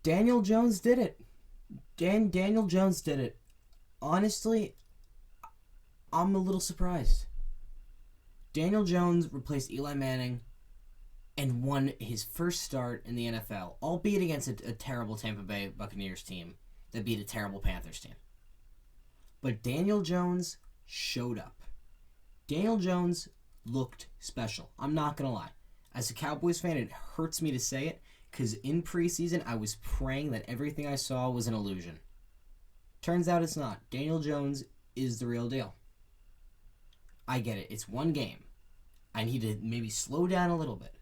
Daniel Jones did it. Daniel Jones did it. Honestly, I'm a little surprised. Daniel Jones replaced Eli Manning and won his first start in the NFL, albeit against a terrible Tampa Bay Buccaneers team that beat a terrible Panthers team. But Daniel Jones showed up. Daniel Jones looked special. I'm not going to lie. As a Cowboys fan, it hurts me to say it, because in preseason, I was praying that everything I saw was an illusion. Turns out it's not. Daniel Jones is the real deal. I get it. It's one game. I need to maybe slow down a little bit.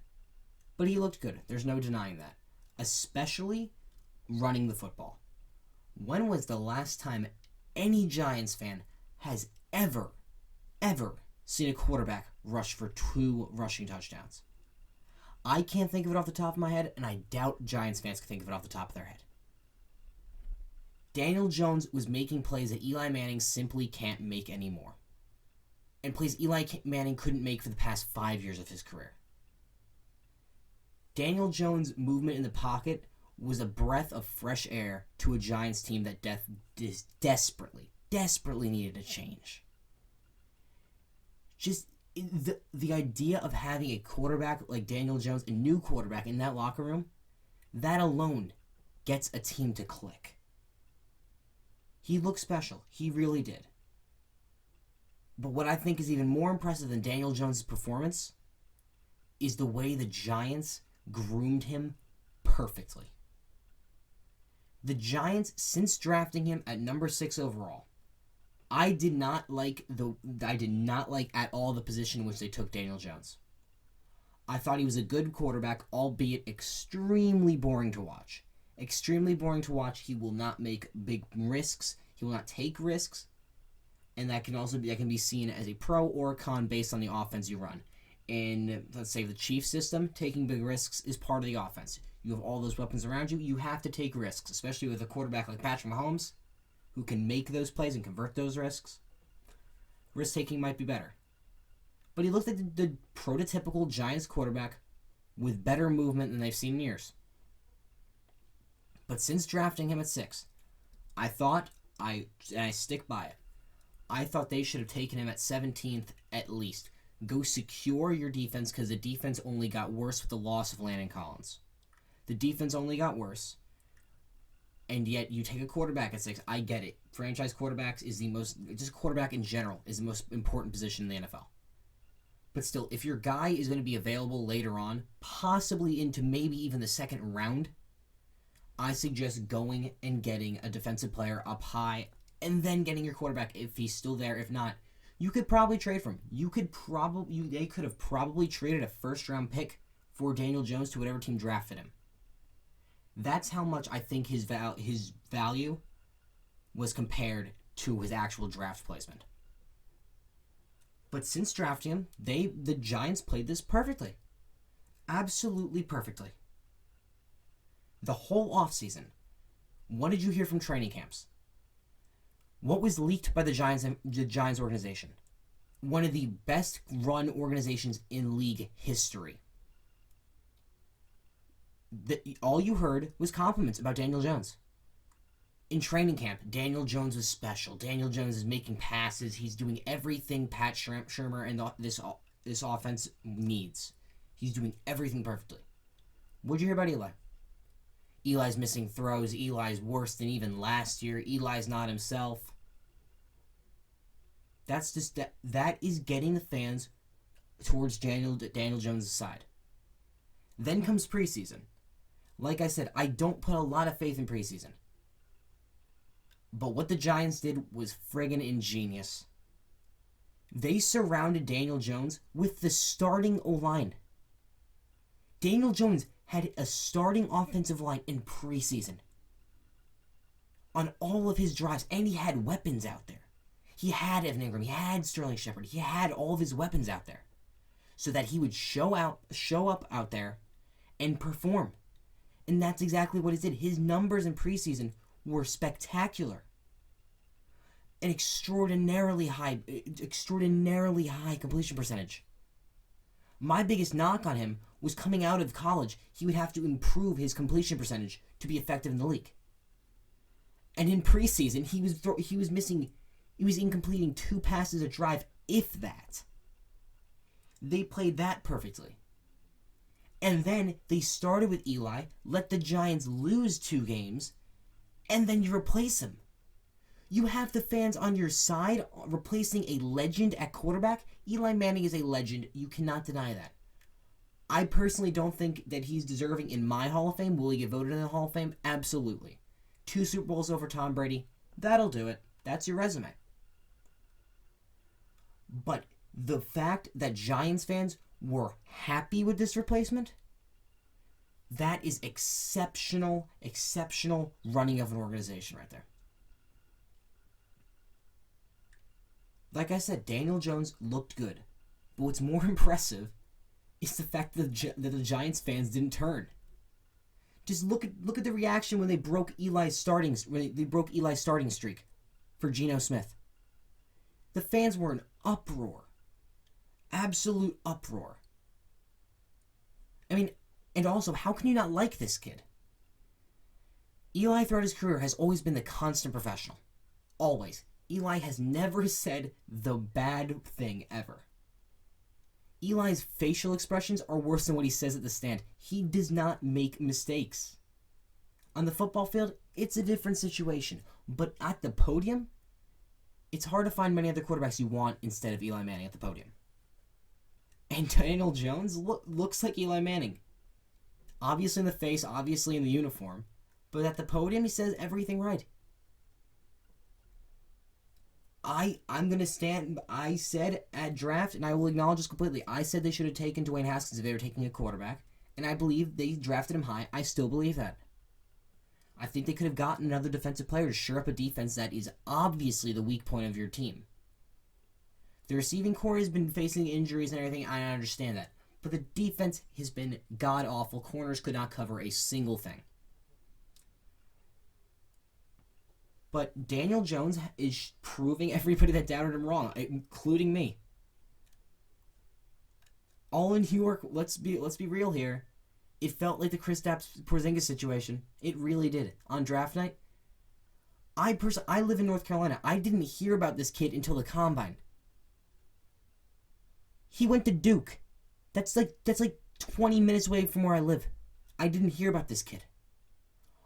But he looked good. There's no denying that. Especially running the football. When was the last time any Giants fan has ever seen a quarterback rush for 2 rushing touchdowns? I can't think of it off the top of my head, and I doubt Giants fans can think of it off the top of their head. Daniel Jones was making plays that Eli Manning simply can't make anymore. And plays Eli Manning couldn't make for the past 5 years of his career. Daniel Jones' movement in the pocket was a breath of fresh air to a Giants team that desperately needed a change. Just the idea of having a quarterback like Daniel Jones, a new quarterback in that locker room, that alone gets a team to click. He looked special. He really did. But what I think is even more impressive than Daniel Jones' performance is the way the Giants groomed him perfectly. The Giants, since drafting him at number 6 overall, I did not like at all the position in which they took Daniel Jones. I thought he was a good quarterback, albeit extremely boring to watch. Extremely boring to watch. He will not make big risks. He will not take risks. And that can be seen as a pro or a con based on the offense you run. In, let's say, the Chiefs system, taking big risks is part of the offense. You have all those weapons around you. You have to take risks, especially with a quarterback like Patrick Mahomes, who can make those plays and convert those risks. Risk-taking might be better. But he looked like the prototypical Giants quarterback with better movement than they've seen in years. But since drafting him at 6, I thought, and I stick by it, I thought they should have taken him at 17th at least. Go secure your defense, because the defense only got worse with the loss of Landon Collins. The defense only got worse. And yet you take a quarterback at 6. I get it. Franchise quarterbacks is just quarterback in general is the most important position in the NFL. But still, if your guy is going to be available later on, possibly into maybe even the second round, I suggest going and getting a defensive player up high and then getting your quarterback if he's still there. If not, you could probably trade for him. They could have probably traded a first-round pick for Daniel Jones to whatever team drafted him. That's how much I think his value was compared to his actual draft placement. But since drafting him, the Giants played this perfectly. Absolutely perfectly. The whole offseason, what did you hear from training camps? What was leaked by the Giants organization? One of the best run organizations in league history. All you heard was compliments about Daniel Jones. In training camp, Daniel Jones was special. Daniel Jones is making passes. He's doing everything Pat Shurmur and this offense needs. He's doing everything perfectly. What'd you hear about Eli? Eli's missing throws. Eli's worse than even last year. Eli's not himself. That is getting the fans towards Daniel Jones' side. Then comes preseason. Like I said, I don't put a lot of faith in preseason. But what the Giants did was friggin' ingenious. They surrounded Daniel Jones with the starting O-line. Daniel Jones had a starting offensive line in preseason. On all of his drives, and he had weapons out there. He had Evan Ingram, he had Sterling Shepard, he had all of his weapons out there. So that he would show up out there and perform. And that's exactly what he did. His numbers in preseason were spectacular. An extraordinarily high completion percentage. My biggest knock on him was coming out of college, he would have to improve his completion percentage to be effective in the league. And in preseason, he was incompleting 2 passes a drive, if that. They played that perfectly. And then they started with Eli, let the Giants lose 2 games, and then you replace him. You have the fans on your side replacing a legend at quarterback. Eli Manning is a legend. You cannot deny that. I personally don't think that he's deserving in my Hall of Fame. Will he get voted in the Hall of Fame? Absolutely. 2 Super Bowls over Tom Brady. That'll do it. That's your resume. But the fact that Giants fans were happy with this replacement, that is exceptional running of an organization right there. Like I said, Daniel Jones looked good. But what's more impressive is the fact that the Giants fans didn't turn. Just look at the reaction when they broke Eli's starting streak for Geno Smith. The fans were in uproar. Absolute uproar. I mean, and also, how can you not like this kid? Eli throughout his career has always been the constant professional. Always. Eli has never said the bad thing ever. Eli's facial expressions are worse than what he says at the stand. He does not make mistakes. On the football field, it's a different situation. But at the podium, it's hard to find many other quarterbacks you want instead of Eli Manning at the podium. And Daniel Jones looks like Eli Manning. Obviously in the face, obviously in the uniform. But at the podium, he says everything right. I'm going to stand. I said at draft, and I will acknowledge this completely, I said they should have taken Dwayne Haskins if they were taking a quarterback. And I believe they drafted him high. I still believe that. I think they could have gotten another defensive player to shore up a defense that is obviously the weak point of your team. The receiving core has been facing injuries and everything. I understand that. But the defense has been god-awful. Corners could not cover a single thing. But Daniel Jones is proving everybody that doubted him wrong, including me. All in New York, let's be real here. It felt like the Kristaps Porzingis situation. It really did. On draft night, I live in North Carolina. I didn't hear about this kid until the combine. He went to Duke. That's like 20 minutes away from where I live. I didn't hear about this kid.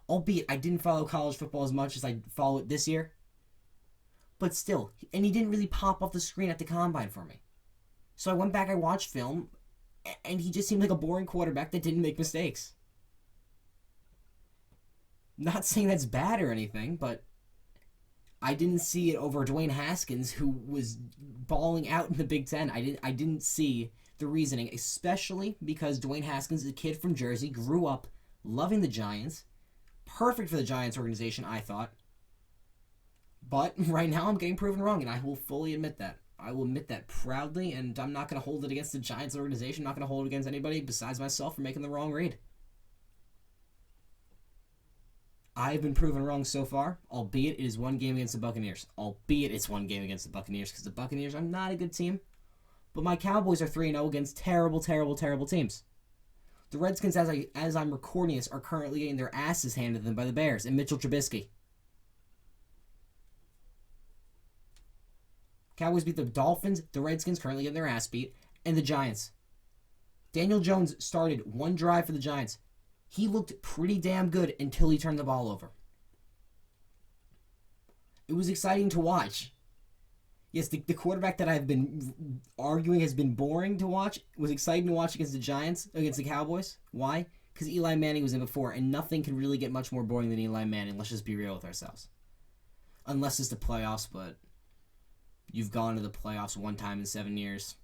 Albeit, I didn't follow college football as much as I follow it this year. But still, and he didn't really pop off the screen at the combine for me. So I went back, I watched film, and he just seemed like a boring quarterback that didn't make mistakes. Not saying that's bad or anything, but I didn't see it over Dwayne Haskins, who was balling out in the Big Ten. I didn't see the reasoning, especially because Dwayne Haskins is a kid from Jersey, grew up loving the Giants. Perfect for the Giants organization, I thought. But right now I'm getting proven wrong, and I will fully admit that. I will admit that proudly, and I'm not going to hold it against the Giants organization. I'm not going to hold it against anybody besides myself for making the wrong read. I've been proven wrong so far, albeit it is one game against the Buccaneers. Because the Buccaneers are not a good team. But my Cowboys are 3-0 against terrible teams. The Redskins, as I'm recording this, are currently getting their asses handed to them by the Bears and Mitchell Trubisky. Cowboys beat the Dolphins, the Redskins currently getting their ass beat, and the Giants. Daniel Jones started one drive for the Giants. He looked pretty damn good until he turned the ball over. It was exciting to watch. Yes, the quarterback that I've been arguing has been boring to watch was exciting to watch against the Cowboys. Why? Because Eli Manning was in before, and nothing can really get much more boring than Eli Manning. Let's just be real with ourselves. Unless it's the playoffs, but you've gone to the playoffs one time in 7 years.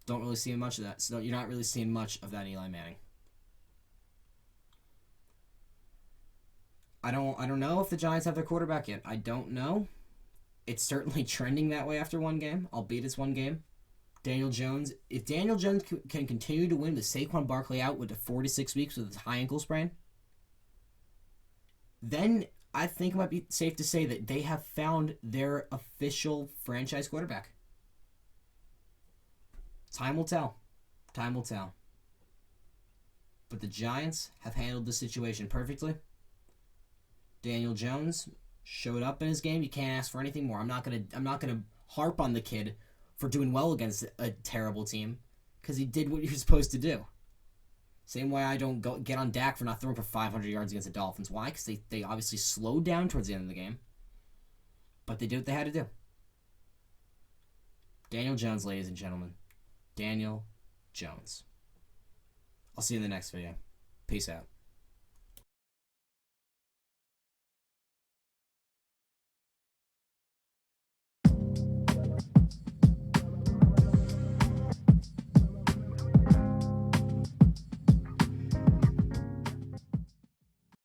Don't really see much of that. So you're not really seeing much of that Eli Manning. I don't know if the Giants have their quarterback yet. I don't know. It's certainly trending that way after one game, albeit it's one game. Daniel Jones, if Daniel Jones can continue to win with Saquon Barkley out with 4 to 6 weeks with his high ankle sprain, then I think it might be safe to say that they have found their official franchise quarterback. Time will tell. Time will tell. But the Giants have handled the situation perfectly. Daniel Jones showed up in his game. You can't ask for anything more. I'm not gonna harp on the kid for doing well against a terrible team because he did what he was supposed to do. Same way I don't get on Dak for not throwing for 500 yards against the Dolphins. Why? Because they obviously slowed down towards the end of the game. But they did what they had to do. Daniel Jones, ladies and gentlemen. Daniel Jones. I'll see you in the next video. Peace out.